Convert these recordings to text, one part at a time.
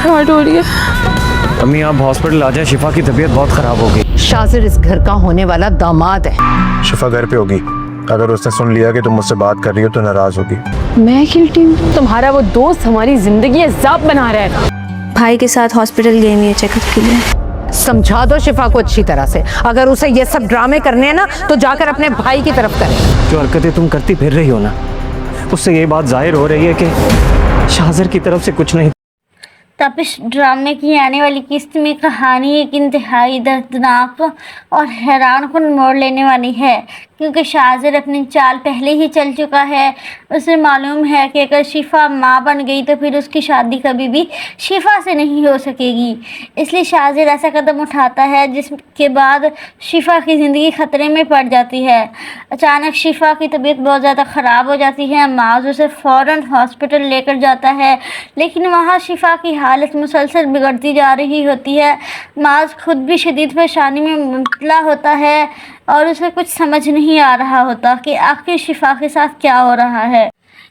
घबराहट हो रही है। अम्मी आप हॉस्पिटल आ जाए, शिफा की तबीयत बहुत ख़राब हो गई। शाजिर इस घर का होने वाला दामाद है। शिफा घर पे होगी, अगर उसने सुन लिया कि तुम मुझसे बात कर रही हो तो नाराज होगी। मैं गिल्टी हूँ? तुम्हारा वो दोस्त हमारी जिंदगी अज़ाब बना रहा है। भाई के साथ हॉस्पिटल गई हुई है चेकअप के लिए। समझा दो शिफा को अच्छी तरह से, अगर उसे ये सब ड्रामे करने हैं ना तो जाकर अपने भाई की तरफ करे। जो हरकतें तुम करती फिर रही हो ना, उससे ये बात जाहिर हो रही है कि शाजिर की तरफ से कुछ नहीं। तपिश ड्रामे की आने वाली किस्त में कहानी एक इंतहाई दर्दनाक और हैरान कुन मोड़ लेने वाली है, क्योंकि शाजिर अपनी चाल पहले ही चल चुका है। उसे मालूम है कि अगर शिफा माँ बन गई तो फिर उसकी शादी कभी भी शिफा से नहीं हो सकेगी। इसलिए शाजिर ऐसा कदम उठाता है जिसके बाद शिफा की ज़िंदगी ख़तरे में पड़ जाती है। अचानक शिफा की तबीयत बहुत ज़्यादा ख़राब हो जाती है। माज उसे फ़ौरन हॉस्पिटल लेकर जाता है, लेकिन वहाँ शिफा की हालत मुसलसल बिगड़ती जा रही होती है। माज खुद भी शदीद परेशानी में मुब्तला होता है और उसे कुछ समझ नहीं आ रहा होता कि आखिर शिफा के साथ क्या हो रहा है।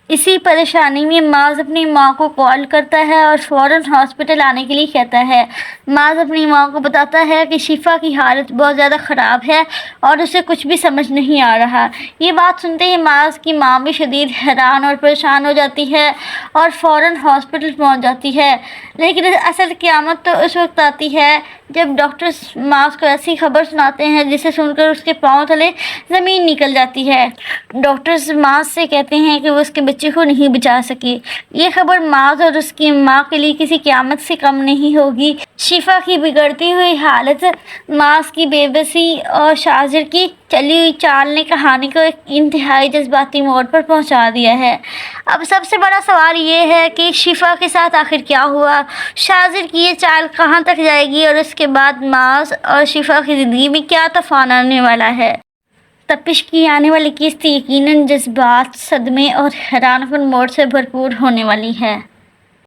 इसी परेशानी में माज अपनी माँ को कॉल करता है और फ़ौरन हॉस्पिटल आने के लिए कहता है। माज अपनी माँ को बताता है कि शिफा की हालत बहुत ज़्यादा ख़राब है और उसे कुछ भी समझ नहीं आ रहा। ये बात सुनते ही माज की माँ भी शदीद हैरान और परेशान हो जाती है और फ़ौरन हॉस्पिटल पहुँच जाती है। लेकिन असल क़यामत तो उस वक्त आती है जब डॉक्टर्स माज को ऐसी खबर सुनाते हैं जिसे सुनकर उसके पाँव तले ज़मीन निकल जाती है। डॉक्टर्स माज से कहते हैं कि वो उसके बच्चे को नहीं बचा सके। ये खबर माज और उसकी माँ के लिए किसी क़यामत से कम नहीं होगी। शिफा की बिगड़ती हुई हालत, माज की बेबसी और शाजिर की चली हुई चाल ने कहानी को एक इंतहाई जज्बाती मोड़ पर पहुंचा दिया है। अब सबसे बड़ा सवाल ये है कि शिफा के साथ आखिर क्या हुआ, शाजिर की ये चाल कहाँ तक जाएगी और उसके बाद माज और शिफा की ज़िंदगी में क्या तूफान आने वाला है। तपिश की आने वाली किस्त यकीनन जज्बात, सदमे और हैरानकुन मोड़ से भरपूर होने वाली है।